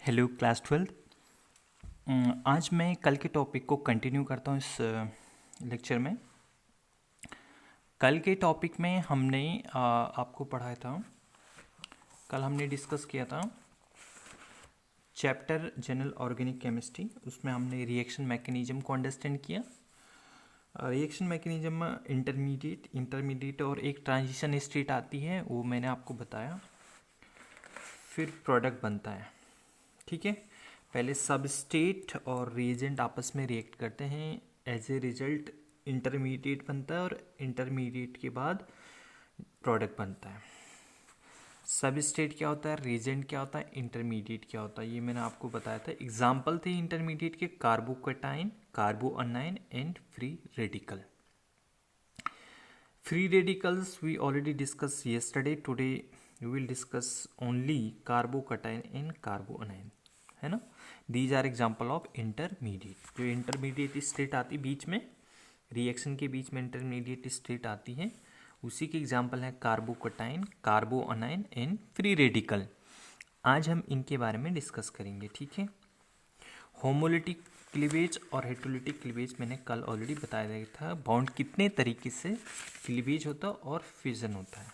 Hello class 12। आज मैं कल के टॉपिक को कंटिन्यू करता हूँ इस लेक्चर में। कल के टॉपिक में हमने आपको पढ़ाया था, कल हमने डिस्कस किया था चैप्टर जनरल ऑर्गेनिक केमिस्ट्री। उसमें हमने रिएक्शन मैकेनिज्म को अंडरस्टैंड किया। रिएक्शन मैकेनिज्म में इंटरमीडिएट और एक ट्रांजिशन स्टेट आती है, वो मैंने आपको बताया। फिर प्रोडक्ट बनता है, ठीक है। पहले सबस्टेट और रिएजेंट आपस में रिएक्ट करते हैं, एज ए रिजल्ट इंटरमीडिएट बनता है और इंटरमीडिएट के बाद प्रोडक्ट बनता है। सबस्टेट क्या होता है, रिएजेंट क्या होता है, इंटरमीडिएट क्या होता है, ये मैंने आपको बताया था। एग्जाम्पल थे इंटरमीडिएट के carbocation, carbanion and free radical. Free radicals we already discussed yesterday. Today we will discuss only carbocation and कार्बोअनाइन, है ना। These are example of intermediate। जो इंटरमीडिएट स्टेट आती बीच में, रिएक्शन के बीच में इंटरमीडिएट स्टेट आती है, उसी के एग्जाम्पल है कार्बोकटाइन, कार्बोअनाइन एंड फ्री रेडिकल। आज हम इनके बारे में डिस्कस करेंगे, ठीक है। होमोलिटिक क्लीवेज और हेट्रोलिटिक क्लीवेज मैंने कल ऑलरेडी बताया गया था। बॉन्ड कितने तरीके से क्लीवेज होता है और फिजन होता है।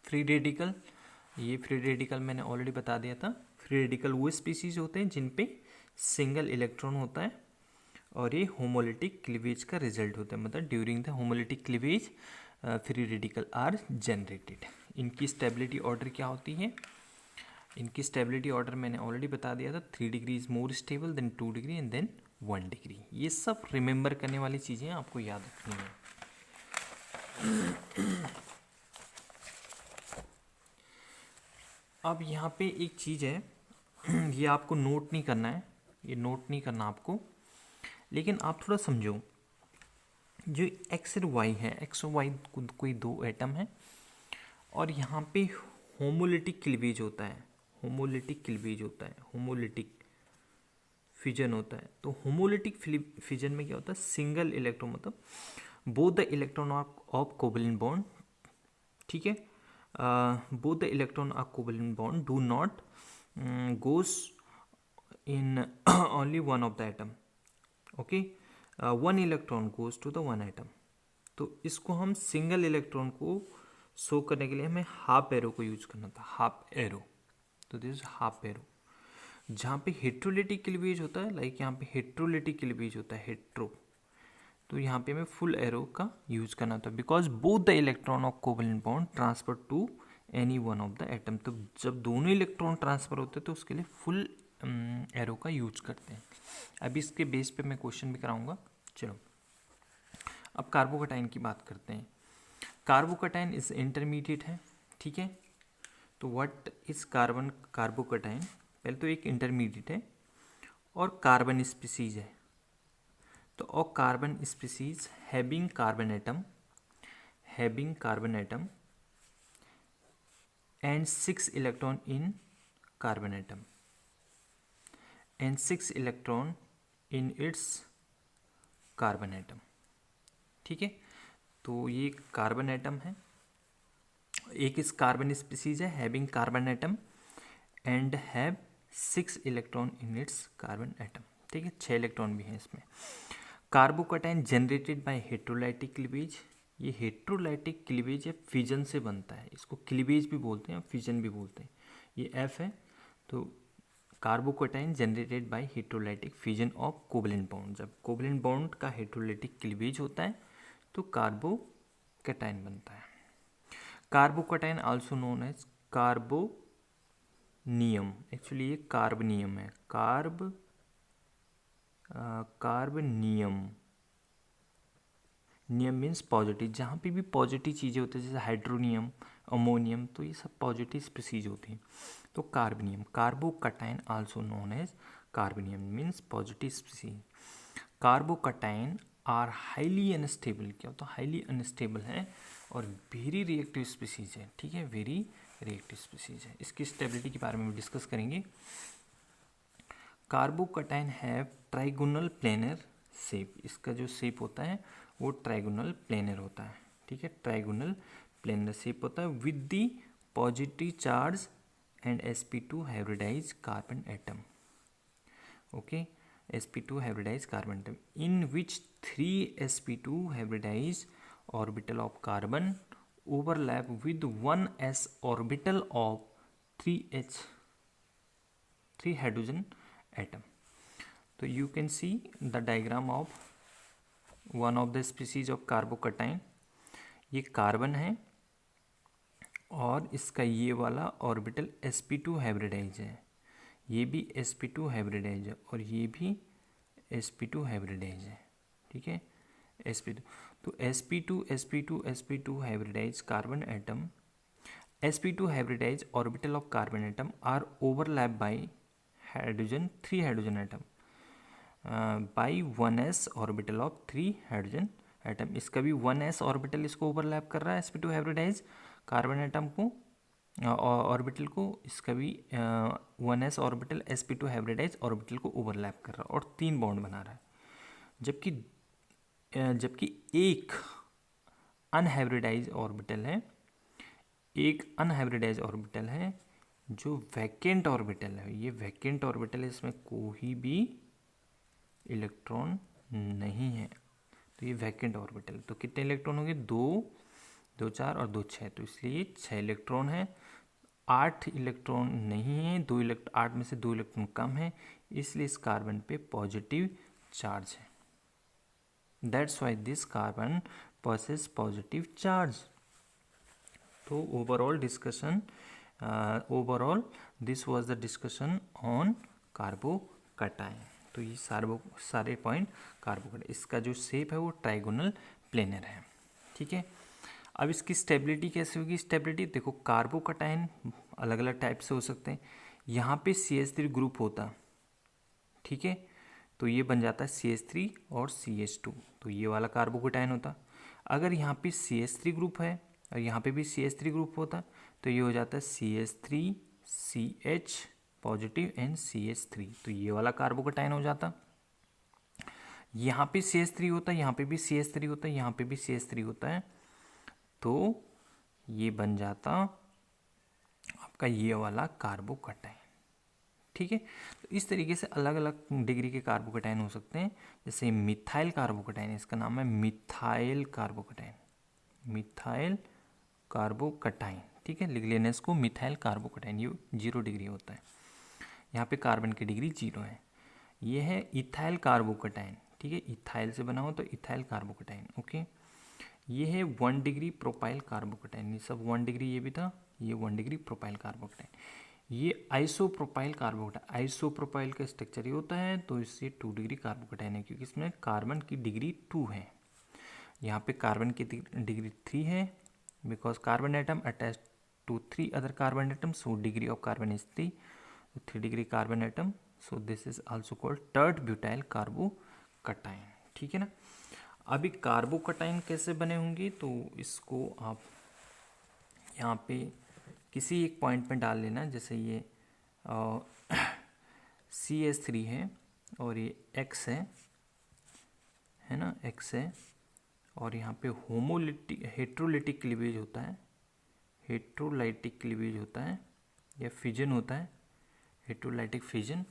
फ्री रेडिकल, ये फ्री रेडिकल मैंने ऑलरेडी बता दिया था। फ्री रेडिकल वो स्पीसीज होते हैं जिन पे सिंगल इलेक्ट्रॉन होता है, और ये होमोलिटिक क्लीवेज का रिजल्ट होता है। मतलब during the homolytic cleavage free radical are generated. इनकी स्टेबिलिटी ऑर्डर क्या होती है, इनकी स्टेबिलिटी ऑर्डर मैंने ऑलरेडी बता दिया था। 3 degree is more stable then 2 degree and then 1 degree. ये सब रिमेंबर करने वाली चीज़ें आपको याद रखनी है। अब यहाँ पे एक चीज़ है, ये आपको नोट नहीं करना है, ये नोट नहीं करना आपको, लेकिन आप थोड़ा समझो। जो एक्स और वाई है, एक्स और वाई कोई दो एटम है, और यहाँ पे होमोलिटिक क्लीवेज होता है, होमोलिटिक क्लीवेज होता है, होमोलिटिक फिजन होता है। तो होमोलिटिक फिजन में क्या होता है, सिंगल इलेक्ट्रॉन, मतलब both the electron of covalent bond, ठीक है, both the electron of covalent bond do not goes in only one of the atom, okay. One electron goes to the one atom. तो इसको हम single electron को show करने के लिए हमें हाफ एरो को यूज करना था, हाफ एरो। तो दिस इज हाफ एरो। जहाँ पे हेट्रोलिटिक क्लीवेज होता है, लाइक यहाँ पे हेट्रोलिटिक क्लीवेज होता है, हेट्रो, तो यहाँ पे हमें फुल एरो का यूज करना होता है, because both the electron of covalent bond transfer to any one of the atom. तो जब दोनों इलेक्ट्रॉन ट्रांसफर होते हैं तो उसके लिए फुल एरो का यूज करते हैं। अभी इसके बेस पे मैं क्वेश्चन भी कराऊंगा। चलो अब कार्बोकटाइन की बात करते हैं। कार्बोकटाइन इज इंटरमीडिएट है, ठीक है। तो व्हाट इज कार्बोकटाइन, पहले तो एक इंटरमीडिएट है और कार्बन स्पीसीज है। तो और carbon species having carbon atom and 6 electron in carbon atom and 6 electron in its carbon atom, ठीक है। तो ये कार्बन एटम है, एक इस कार्बन स्पीसीज है having carbon atom and have 6 electron in its carbon atom, ठीक है, 6 इलेक्ट्रॉन भी हैं इसमें। कार्बोकटाइन जनरेटेड बाय हेट्रोलाइटिक क्लीवेज, ये हेट्रोलाइटिक क्लीवेज या फिजन से बनता है। इसको क्लीवेज भी बोलते हैं, फिजन भी बोलते हैं। ये एफ है। तो carbocation generated by heterolytic fission of covalent bond. जब कोवैलेंट बॉन्ड का हेट्रोलाइटिक क्लीवेज होता है तो कार्बोकटाइन बनता है। Carbocation also known as carbonium, actually ये कार्बनियम है, कार्बनियम। नियम मीन्स पॉजिटिव, जहाँ पे भी पॉजिटिव चीज़ें होती हैं जैसे हाइड्रोनियम, अमोनियम, तो ये सब पॉजिटिव स्पीसीज होती हैं। तो carbonium, carbocation also known as carbonium means positive species. Carbocation are highly unstable, क्या होता है, हाईली अनस्टेबल है और वेरी रिएक्टिव स्पीसीज है, ठीक है, वेरी रिएक्टिव स्पीसीज है। इसकी स्टेबिलिटी के बारे में भी डिस्कस करेंगे। कार्बोकटाइन हैव ट्राइगोनल प्लेनर शेप, इसका जो शेप होता है वो ट्राइगोनल प्लेनर होता है, ठीक है, ट्राइगोनल प्लेनर शेप होता है with the positive charge and sp2 hybridized carbon atom. Okay, sp2 hybridized carbon atom in which 3 sp2 hybridized orbital of carbon overlap with 1 s orbital of 3 hydrogen atom. So you can see the diagram of one of the species of कार्बोकटाइन. ये carbon है और इसका ये वाला orbital sp2 hybridise है, ये भी sp2 hybridise है और ये भी sp2 हाइब्रिडाइज है. ठीक है, sp2. तो sp2 hybridize carbon atom, sp2 hybridize orbital of carbon atom are overlap by hydrogen 3 hydrogen atom by 1s orbital of 3 hydrogen atom. इसका भी 1s ऑर्बिटल इसको ओवरलैप कर रहा है sp2 हाइब्रिडाइज कार्बन एटम को ऑर्बिटल को. इसका भी 1s orbital sp2 hybridize orbital को ओवरलैप कर रहा है और 3 बॉन्ड बना रहा है. जबकि एक अनहाइब्रिडाइज ऑर्बिटल है, जो वैकेंट ऑर्बिटल है. ये वैकेंट ऑर्बिटल है, इसमें कोई भी इलेक्ट्रॉन नहीं है, तो ये वैकेंट ऑर्बिटल. तो कितने इलेक्ट्रॉन होंगे? 2, 4 और 2, 6. तो इसलिए 6 इलेक्ट्रॉन है. 8 इलेक्ट्रॉन नहीं है, 8 में से 2 इलेक्ट्रॉन कम है, इसलिए इस कार्बन पे पॉजिटिव चार्ज है. That's why this carbon possess positive charge. तो overall this was the discussion on carbocation. तो ये सारे पॉइंट कार्बोकटाइन. इसका जो शेप है वो ट्राइगोनल प्लेनर है. ठीक है, अब इसकी स्टेबिलिटी कैसे होगी? स्टेबिलिटी देखो, कार्बोकटाइन अलग अलग टाइप से हो सकते हैं. यहाँ पे CH3 ग्रुप होता, ठीक है, तो ये बन जाता है CH3 और CH2, तो ये वाला कार्बोकटाइन होता. अगर यहाँ पे CH3 ग्रुप है और यहाँ पे भी CH3 ग्रुप होता, तो ये हो जाता है CH3 CH positive and CH3, तो ये वाला कार्बोकटाइन हो जाता. यहाँ पे CH3 होता है, यहाँ पे भी CH3 होता है, यहाँ पे भी CH3 होता है, तो ये बन जाता आपका ये वाला कार्बोकटाइन. ठीक है, तो इस तरीके से अलग अलग डिग्री के कार्बोकटाइन हो सकते हैं. जैसे मिथाइल कार्बोकटाइन, इसका नाम है मिथाइल कार्बोकटाइन. ठीक है, लिख लेना इसको, मिथाइल कार्बोकटाइन. ये 0 डिग्री होता है, यहाँ पे कार्बन की डिग्री 0 है. ये है इथाइल कार्बोकटाइन. ठीक है, इथाइल से बना हो तो इथाइल कार्बोकटाइन. ओके, ये है 1 डिग्री प्रोपाइल कार्बोकटाइन. ये सब 1 डिग्री, ये भी था, ये 1 डिग्री प्रोपाइल कार्बोकटाइन. ये आइसोप्रोपाइल कार्बोकटाइन. आइसोप्रोपाइल का स्ट्रक्चर ये होता है, तो इससे 2 डिग्री कार्बोकटाइन है, क्योंकि इसमें कार्बन की डिग्री 2 है. यहाँ पे कार्बन की डिग्री 3 है, because carbon atom attach to 3 other carbon atom, so degree of carbon is 3. 3 degree carbon atom, so this is also called tert butyl carbocation. ठीक है ना. अभी कार्बोकटाइन कैसे बने होंगे, तो इसको आप यहाँ पे किसी एक पॉइंट में डाल लेना. जैसे ये CH3 है और ये X है ना, X है, और यहाँ पे हेट्रोलाइटिक क्लीवेज होता है, या फिजन होता है, हेट्रोलाइटिक फिजन.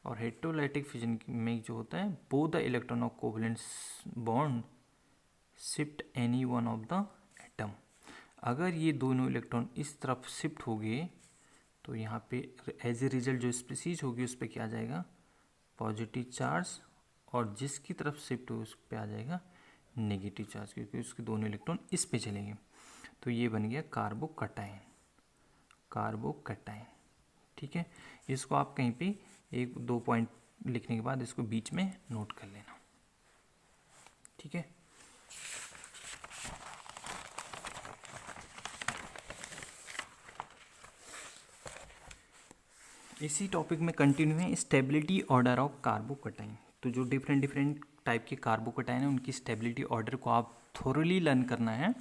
और हेट्रोलाइटिक फिजन में जो होता है, both the electron of covalent bond shift any one of the atom. अगर ये दोनों इलेक्ट्रॉन इस तरफ शिफ्ट हो गए, तो यहाँ पे एज ए रिजल्ट जो स्पीसीज होगी उस पर क्या आ जाएगा? Positive charge. और जिसकी तरफ शिफ्ट हो उस पर आ जाएगा नेगेटिव चार्ज, क्योंकि उसके दोनों इलेक्ट्रॉन इस पे चलेंगे. तो ये बन गया कार्बोकटाइन. ठीक है, इसको आप कहीं पे 1-2 पॉइंट लिखने के बाद इसको बीच में नोट कर लेना. ठीक है, इसी टॉपिक में कंटिन्यू है स्टेबिलिटी ऑर्डर ऑफ कार्बोकटाइन. तो जो डिफरेंट टाइप के कार्बोकटाइन है उनकी स्टेबिलिटी ऑर्डर को आप थोरली लर्न करना है.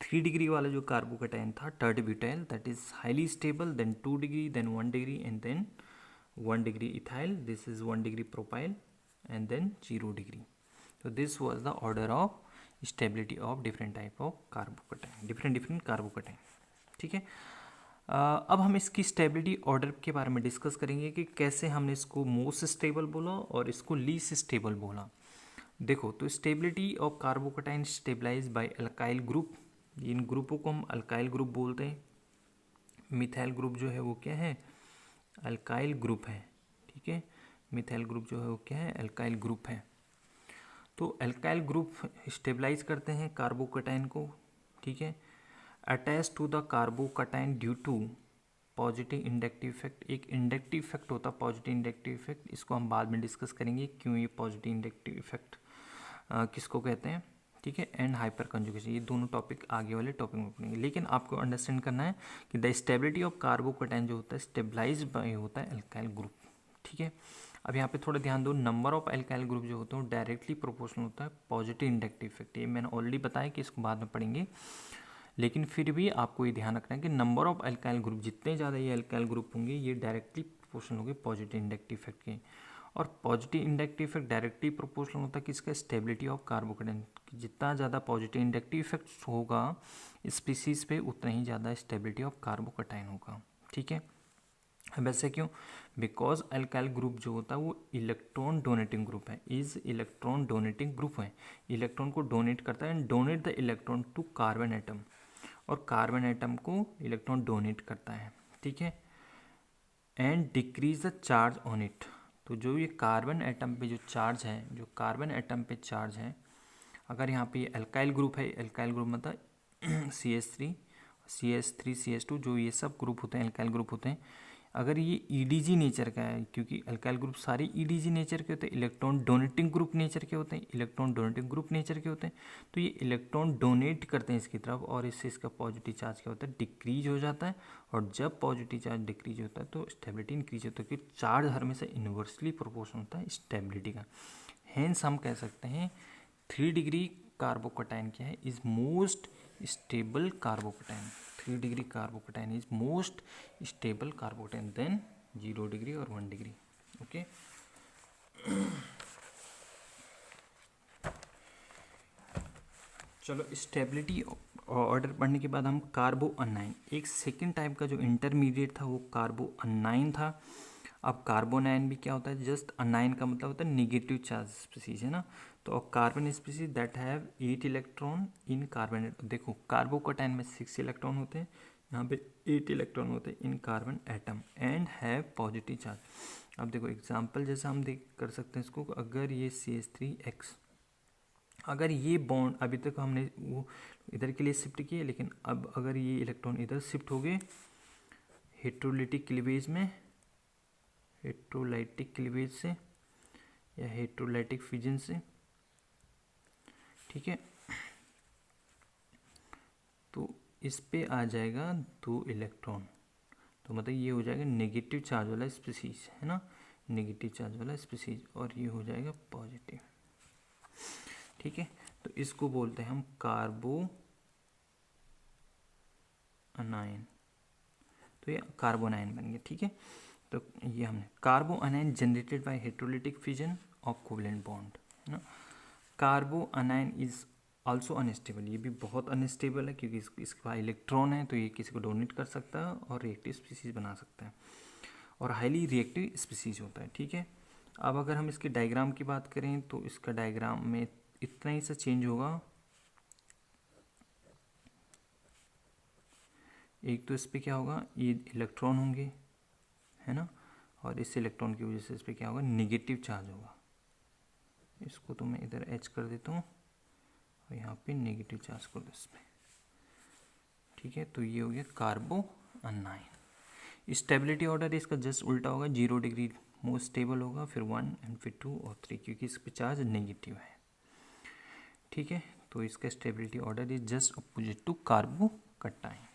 3 डिग्री वाला जो कार्बोकटाइन था tert butyl, that is highly stable, then 2 degree, then 1 degree, and then 1 degree ethyl. This is 1 degree propyl, and then 0 degree. तो this was the order of stability of different type of carbocation, different carbocation. ठीक है, अब हम इसकी stability order के बारे में discuss करेंगे कि कैसे हमने इसको मोस्ट स्टेबल बोला और इसको लीस्ट स्टेबल बोला। देखो, तो stability of carbocation stabilize by alkyl group, इन ग्रुपों को हम अल्काइल ग्रुप बोलते हैं। मिथाइल ग्रुप जो है वो क्या है, अल्काइल ग्रुप है, ठीक है। मिथाइल ग्रुप जो है वो क्या है, अल्काइल ग्रुप है। तो अल्काइल ग्रुप स्टेबलाइज करते हैं कार्बोकटाइन को, ठीक है। Attach to the carbocation due to positive inductive effect, एक इंडक्टिव इफेक्ट होता है पॉजिटिव इंडक्टिव इफेक्ट, इसको हम बाद में डिस्कस करेंगे क्यों ये पॉजिटिव इंडक्टिव इफेक्ट किसको कहते हैं, ठीक है। एंड हाइपर कंजुगेशन, ये दोनों टॉपिक आगे वाले टॉपिक में पढ़ेंगे। लेकिन आपको अंडरस्टैंड करना है कि द स्टेबिलिटी ऑफ कार्बोकटाइन जो होता है स्टेबलाइज बाय होता है अल्काइल ग्रुप, ठीक है। अब यहाँ पे थोड़ा ध्यान दो, नंबर ऑफ अल्काइल ग्रुप जो होते हैं वो डायरेक्टली प्रोपोर्शनल होता है पॉजिटिव इंडक्टिव इफेक्ट, ये मैंने ऑलरेडी बताया कि इसको बाद में पढ़ेंगे। लेकिन फिर भी आपको ये ध्यान रखना है कि नंबर ऑफ अल्काइल ग्रुप, जितने ज़्यादा ये अल्काइल ग्रुप होंगे ये डायरेक्टली प्रोपोर्शनल होंगे पॉजिटिव इंडक्टिव इफेक्ट के। और positive inductive effect directly proportional होता है किसका, स्टेबिलिटी ऑफ कार्बोकटाइन, जितना ज़्यादा पॉजिटिव इंडक्टिव इफेक्ट होगा स्पीसीज पे उतना ही ज़्यादा स्टेबिलिटी ऑफ कार्बोकटाइन होगा, ठीक है। अब ऐसे क्यों, बिकॉज अल्काइल ग्रुप जो होता है वो इलेक्ट्रॉन डोनेटिंग ग्रुप है, इज इलेक्ट्रॉन डोनेटिंग ग्रुप है, इलेक्ट्रॉन को डोनेट करता है, and donate the electron to carbon atom, और कार्बन एटम को इलेक्ट्रॉन डोनेट करता है, ठीक है। And decrease the charge on it, तो जो ये कार्बन एटम पे जो चार्ज है, जो कार्बन एटम पे चार्ज है, अगर यहाँ पे अल्काइल ग्रुप है, अल्काइल ग्रुप मतलब CH3 CH2 जो ये सब ग्रुप होते हैं अल्काइल ग्रुप होते हैं, अगर ये EDG नेचर का है, क्योंकि अल्काइल ग्रुप सारे EDG नेचर के होते हैं, इलेक्ट्रॉन डोनेटिंग ग्रुप नेचर के होते हैं, इलेक्ट्रॉन डोनेटिंग ग्रुप नेचर के होते हैं, तो ये इलेक्ट्रॉन डोनेट करते हैं इसकी तरफ, और इससे इसका पॉजिटिव चार्ज क्या होता है, डिक्रीज हो जाता है। और जब पॉजिटिव चार्ज डिक्रीज होता है तो स्टेबिलिटी इंक्रीज होता है, क्योंकि चार्ज हमेशा इन्वर्सली प्रोपोर्शनल होता है स्टेबिलिटी का। हेंस हम कह सकते हैं 3 डिग्री कार्बोकटाइन क्या है, is most stable carbocation, 3 degree carbocation is most stable carbocation than 0 degree और 1 डिग्री, ओके। चलो, स्टेबिलिटी ऑर्डर पढ़ने के बाद हम कार्बो अनाइन, एक सेकेंड टाइप का जो इंटरमीडिएट था वो कार्बो अनाइन था। अब कार्बोनाइन भी क्या होता है, जस्ट अनाइन का मतलब होता है नेगेटिव चार्ज स्पीसीज, है ना। तो carbon species that have 8 electron in carbon, देखो कार्बोकटाइन में 6 इलेक्ट्रॉन होते हैं, यहाँ पे 8 इलेक्ट्रॉन होते हैं in carbon atom and have positive charge. अब देखो एग्जांपल जैसा हम देख कर सकते हैं इसको, अगर ये CH3X, अगर ये बॉन्ड अभी तक हमने वो इधर के लिए शिफ्ट किए, लेकिन अब अगर ये इलेक्ट्रॉन इधर शिफ्ट हो गए हेट्रोलिटिक क्लीवेज में, हेट्रोलाइटिक क्लीवेज से या हेट्रोलाइटिक फिजन से, ठीक है, तो इस पे आ जाएगा 2 इलेक्ट्रॉन, तो मतलब ये हो जाएगा नेगेटिव चार्ज वाला स्पीसीज, है ना, नेगेटिव चार्ज वाला स्पीसीज, और ये हो जाएगा पॉजिटिव, ठीक है। तो इसको बोलते हैं हम कार्बो अनाइन, तो ये कार्बोनाइन बन गया, ठीक है। तो ये हमने carbanion generated by heterolytic fission of covalent bond, है ना। Carbanion is also unstable, ये भी बहुत अनस्टेबल है, क्योंकि इसके पास इलेक्ट्रॉन है, तो ये किसी को डोनेट कर सकता है और रिएक्टिव स्पीसीज बना सकता है, और हाईली रिएक्टिव स्पीसीज होता है, ठीक है। अब अगर हम इसके डायग्राम की बात करें तो इसका डायग्राम में इतना ही सा चेंज होगा, एक तो इस पर क्या होगा, ये इलेक्ट्रॉन होंगे, है ना, और इस इलेक्ट्रॉन की वजह से इस पर क्या होगा, निगेटिव चार्ज होगा। इसको तो मैं इधर H कर देता हूँ और यहाँ पे नेगेटिव चार्ज कर दो इस पर, ठीक है। तो ये हो गया कार्बो अनाइन। स्टेबिलिटी ऑर्डर इसका जस्ट उल्टा होगा, 0 डिग्री मोस्ट स्टेबल होगा, फिर 1 एंड फिर 2 और 3, क्योंकि इस पर चार्ज नेगेटिव है, ठीक है। तो इसका stability order is just opposite to कार्बोकटाइन।